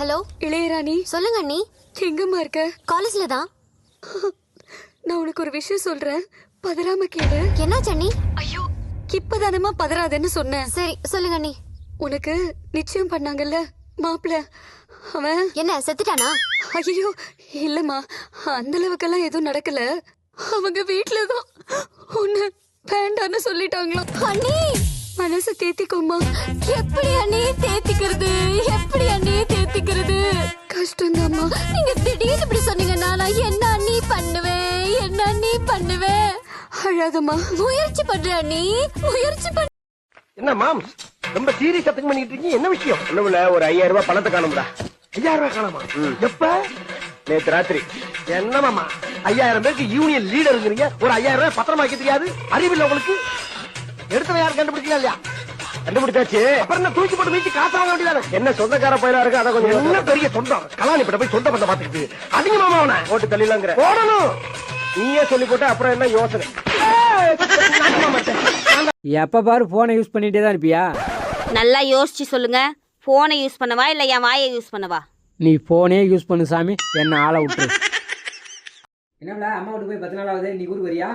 Hello இளையராணி. சொல்லுங்க அண்ணி. எங்கம்மா இருக்க? காலேஜ்ல தான். நான் உனக்கு ஒரு விஷயம் சொல்றேன், பதறாம கேளு. என்னாச்சு அண்ணி? ஐயோ, இப்பதானமா பதறாதன்னு சொன்னேன். சரி சொல்லுங்க அண்ணி. உனக்கு நிச்சயம் பண்ணாங்கல்ல மாப்பிள்ள, அவன் என்ன செத்துட்டானா? ஐயோ இல்லம்மா, அந்த அளவுக்கெல்லாம் எதுவும் நடக்கல. அவங்க வீட்டுலதான் உன்னை வேண்டான்னு சொல்லிட்டாங்களா. அண்ணி மனசு தேத்திக்கோமா. எப்படி அண்ணி தேத்திக்கிறது? எப்படி அண்ணி தேத்திக்கிறது? கஷ்டம்தாம்மா. நீங்க திடீர்னு இப்படி சொன்னீங்கன்னா நான் என்ன அண்ணி பண்ணுவேன்? என்ன அண்ணி பண்ணுவேன்? அழாதம்மா. முயற்சி பண்றேன் அண்ணி, முயற்சி பண்றேன். என்ன மாம் ரொம்ப சீரியஸ் அத்தங்க பண்ணிட்டு இருக்கீங்க? என்ன விஷயம்? ஒண்ணுமில்ல, ஒரு 5000 ரூபாய் பணத்தை காணும்டா. 5000 ரூபாய் காணாமா? எப்ப? நேத்து ராத்திரி. என்ன மாமா 5000 பேருக்கு யூனியன் லீடருங்கிறீங்க, ஒரு 5000 ரூபாய் பத்திரமா வைக்க தெரியாது? அறிவில்லை உங்களுக்கு? எடுத்தவ யாரும் கண்டுபிடிக்கல இல்லையா? கண்டுபிடிச்சாச்சு, அப்புறம் என்ன தூக்கி போட்டு வீச்சு காசு வாங்க வேண்டியதானே? என்ன சொந்தக்கார பயிரா இருக்கு, அதை கொஞ்சம் என்ன பெரிய சொந்தம் கலாணி பட்ட போய் சொந்த பந்த பாத்துக்கிட்டு அதிக மாமா அவனை போட்டு தள்ளிலாங்கிற போடணும். நீயே சொல்லி போட்டு அப்புறம் என்ன யோசனை? எப்ப பாரு போனை யூஸ் பண்ணிட்டே தான் இருப்பியா? நல்லா யோசிச்சு சொல்லுங்க. போனை யூஸ் பண்ணவா இல்ல என் வாயை யூஸ் பண்ணவா? நீ போனே யூஸ் பண்ணு சாமி, என்ன ஆளை விட்டு. என்னடா அம்மா வீட்டு போய் 10 நாள் ஆகுது, இன்னைக்கு ஊருக்கு வரியா?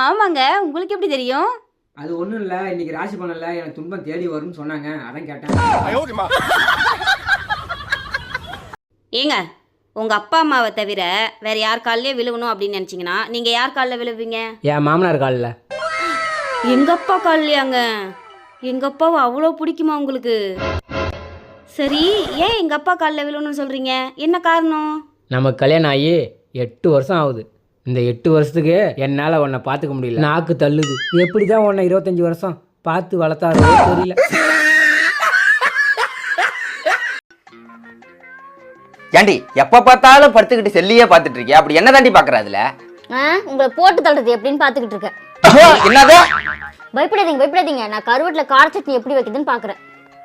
ஆமாங்க, உங்களுக்கு எப்படி தெரியும்? அது ஒண்ணும் இல்ல, இன்னைக்கு ராசி பண்ணல, எனக்கு துன்பம் தேடி வரும்னு சொன்னாங்க, அதான் கேட்டேன். ஏங்க, உங்க அப்பா அம்மாவை தவிர வேற யார் காலிலே விழுகணும் அப்படின்னு நினைச்சீங்கன்னா நீங்க யார் காலில் விழுவீங்க? என் மாமனார் காலில். எங்க அப்பா காலிலையாங்க? எங்க அப்பாவை அவ்வளோ பிடிக்குமா உங்களுக்கு? சரி, ஏன் எங்க அப்பா காலில் விழணும்னு சொல்றீங்க? என்ன காரணம்? நமக்கு கல்யாணம் ஆகி 8 வருஷம் ஆகுது. இந்த 8 வருஷத்துக்கு என்னால் உன்னை பார்த்துக்க முடியல. நாக்கு தள்ளுது. எப்படி தான் உன்னை 25 வருஷம் பார்த்து வளர்த்தாரோ தெரியல. ஏண்டி எப்ப பார்த்தாலும் படுத்துக்கிட்டு செல்லியே பார்த்துட்டு இருக்கியா? அப்படி என்ன தாண்டி பாக்குற? அதுல உங்களை போட்டு தள்ளுறது எப்படின்னு பாத்துக்கிட்டு இருக்கேன். என்னது? பயப்படாதீங்க பயப்படாதீங்க, நான் கருவட்ல கார சட்னி எப்படி வைக்குதுன்னு பாக்குறேன்.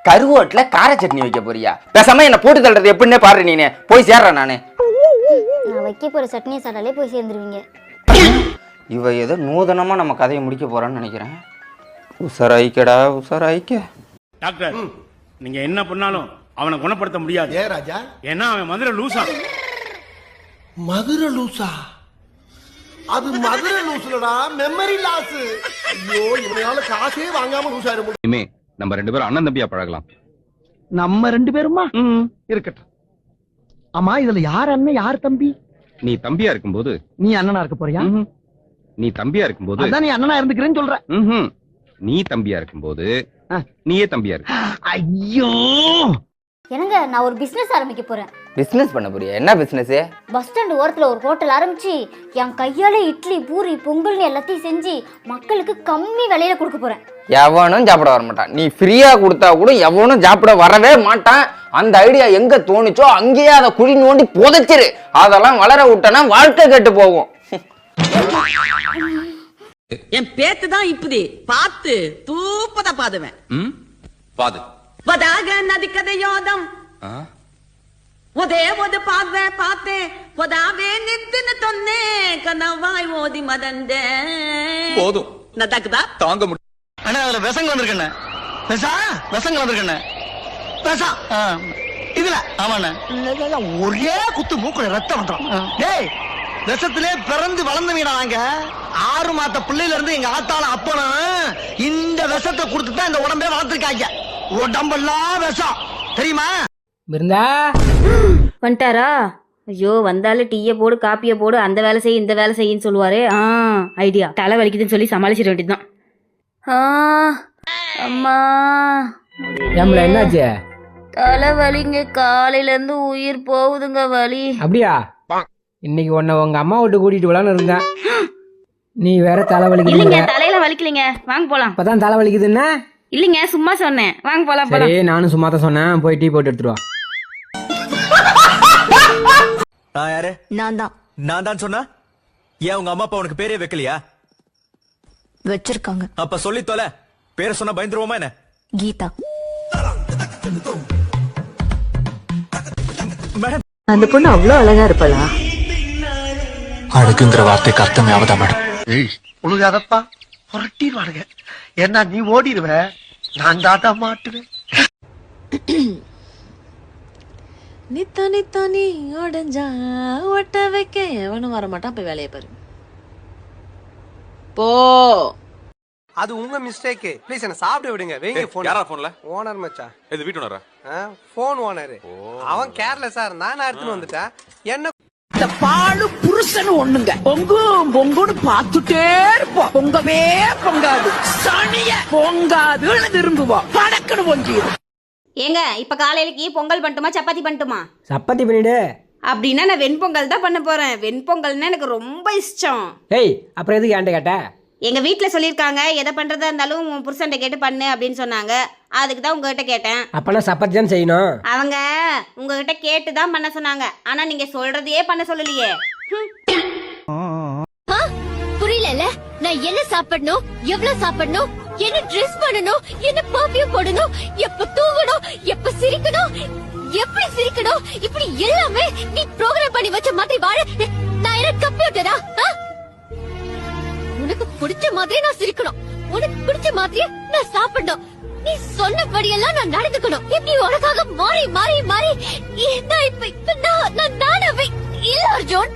கருவோட்ல கார சட்னி வைக்க போறியா? பேசாம என்ன போட்டு தள்ளுறது எப்படின்னே பாரு. நீனே போய் சேர்றேன் நானு. நான் வைக்க போற சட்னியை சாப்பிட்டாலே போய் சேர்ந்துருவீங்க. இவ ஏதோ நூதனமா நம்ம கதையை முடிக்க போறான்னு நினைக்கிறேன். உசராய்க்கடா உசராய்க்க. டாக்டர், நீங்க என்ன பண்ணாலும் அவனை குணப்படுத்த முடியாது. ஏ ராஜா, ஏன்னா அவன் மதுரை லூசா. மதுரை லூசா? அது மதுரை லூசுலடா, மெமரி லாஸ். ஐயோ, இவனால காசே வாங்காம லூசா இருக்க முடியுமே. நம்ம 2 பேரும் அண்ணன் தம்பியா பழகலாம். நம்ம 2 பேருமா? இருக்கட்டும். ஆமா, இதுல யார் அண்ணன் யார் தம்பி? நீ தம்பியா இருக்கும்போது நீ அண்ணனா இருக்க போறியா? நீ தம்பியா இருக்கும்போது அதான் நீ அண்ணனா இருந்துக்கிறேன்னு சொல்ற. நீ தம்பியா இருக்கும்போது நீயே தம்பியா இருக்கு. ஐயோ, என்னங்க, நான் ஒரு பிசினஸ் ஆரம்பிக்க போறேன். பிசினஸ் பண்ண போறியா? என்ன பிசினஸ்? பஸ் ஸ்டாண்ட் ஓரத்துல ஒரு ஹோட்டல் ஆரம்பிச்சு என் கையால இட்லி பூரி பொங்கல்னு எல்லாத்தையும் செஞ்சு மக்களுக்கு கம்மி விலையில கொடுக்க போறேன். எவனும் சாப்பிட வர மாட்டான். நீ ஃப்ரீயா கொடுத்தா கூட எவனும் சாப்பிட வரவே மாட்டான். அந்த ஐடியா எங்க தோணுச்சோ அங்கேயே அதை குழி நோண்டி புதைச்சிரு. அதெல்லாம் வளர விட்டனா வாழ்க்கை கெட்டு போகும். என் பேத்து தான் இப்படி பார்த்து தூப்பதா பாதுவேன். பாது வதாக நதி கதையோதம் ஒதே ஒது பார்வே பார்த்தே பொதாவே நித்துன்னு தொன்னே கனவாய் ஓதி மதந்தே போதும் நதக்குதா தாங்க முடியும். அண்ணா அதுல விஷங்கள் வந்திருக்கண்ணே. விஷங்கள் வந்திருக்கண்ணே. இதுல ஆமாண்ணே, ஒரே குத்து மூக்குல ரத்தம் வந்துடும். டேய், விஷத்திலே பிறந்து வளர்ந்த வீடா நாங்க. 6 மாத பிள்ளையில இருந்து எங்க ஆத்தால அப்பனும் இந்த விஷத்தை கொடுத்துதான் இந்த உடம்பே வளர்த்துருக்காங்க. உடம்பெல்லாம் விஷம் தெரியுமா? இருந்தா வந்துட்டாரா? ஐயோ, வந்தாலும் டீயை போடு காப்பியை போடு, அந்த வேலை செய்ய இந்த வேலை செய்யின்னு சொல்லுவாரு. ஐடியா. தலை வலிக்குதுன்னு சொல்லி சமாளிச்சிட வேண்டியதுதான். அம்மா, ஏம்ல என்னாச்சு? தலை வலிங்க, காலையில இருந்து உயிர் போகுதுங்க வலி. அப்படியா? இன்னைக்கு உன்னை உங்க அம்மா வீட்டு கூட்டிட்டு விளான்னு இருந்தேன். நீ வேற தலை இல்லைங்க, வலிக்குதுங்க. தலையில வலிக்கலைங்க, வாங்க போலாம். இப்பதான் தலை வலிக்குதுன்னா? இல்லைங்க, சும்மா சொன்னேன், வாங்க போலாம். சரி, நானும் சும்மா தான் சொன்னேன். போய் டீ போட்டு எடுத்துட்டு வா. நான் யாரு? நான் தான். நான் தான் சொன்னா? ஏன் உங்க அம்மா அப்பா உனக்கு பேரே வைக்கலையா? வச்சிருக்காங்க. அப்ப சொல்லி தொலை. பேரை சொன்னா பயந்துருவோமா என்ன? கீதா. மேடம், அந்த பொண்ணு அவ்வளவு அழகா இருப்பலா? அழகுங்கிற வார்த்தைக்கு அர்த்தமே அவதா மேடம். உழுகாதப்பா, புரட்டிடுவானுங்க. ஏன்னா நீ ஓடிடுவ, நான் தாட்டா மாட்டுவேன். நித்தா நீ உடஞ்சா ஒட்ட வைக்க எவனும் வரமாட்டான். போய் வேலையை பாரு போ. அது உங்க மிஸ்டேக். ப்ளீஸ் என்ன சாப்பிட விடுங்க. வெயிங்க போன். யாரா போன்ல? ஓனர் மச்சான். இது வீட்டு ஓனரா? Phone owner. அவன் கேர்லெஸ்ஸா இருந்தா நான் எடுத்துட்டு வந்துட்டேன். என்ன பாலு புருஷன் ஒண்ணுங்க பொங்குன்னு பாத்துட்டே இருப்போம். பொங்கவே பொங்காது, சனிய பொங்காதுன்னு திரும்புவோம். படக்குன்னு பொங்கிடும். ஏங்க இப்ப காலையிலக்கு பொங்கல் பண்ணட்டுமா சப்பாத்தி பண்ணட்டுமா? சப்பாத்தி பண்ணிடு. அப்படின்னா நான் வெண்பொங்கல் தான் பண்ண போறேன். வெண்பொங்கல்னா எனக்கு ரொம்ப இஷ்டம். ஏய் அப்புறம் எதுக்கு என்கிட்ட கேட்ட? எங்க வீட்டுல சொல்லியிருக்காங்க எதை பண்றதா இருந்தாலும் உன் புருஷன்ட்ட கேட்டு பண்ணு அப்படின்னு சொன்னாங்க. அதுக்கு தான் உங்ககிட்ட கேட்டேன். அப்பனா சப்பாத்தி தான் செய்யணும். அவங்க உங்ககிட்ட கேட்டு தான் பண்ண சொன்னாங்க. ஆனா நீங்க சொல்றதையே பண்ண சொல்லலையே. புரியல. நான் என்ன சாப்பிடணும், எவ்வளவு சாப்பிடணும், என்ன ட்ரெஸ் பண்ணணும், என்ன பர்ஃபியூம் போடணும், எப்ப தூங்கணும், எப்ப சிரிக்கணும், எப்படி சிரிக்கணும், இப்படி எல்லாமே நீ ப்ரோகிராம் பண்ணி வச்ச மாதிரி வாழ நான் என்ன கம்ப்யூட்டரா? உனக்கு பிடிச்ச மாதிரி நான் சிரிக்கணும், உனக்கு பிடிச்ச மாதிரியே நான் சாப்பிடணும், நீ சொன்னபடியெல்லாம் நான் நடந்துக்கணும். இப்படி உனக்காக மாறி மாறி மாறி நான் இப்ப நானாவே இல்ல அர்ஜுன்.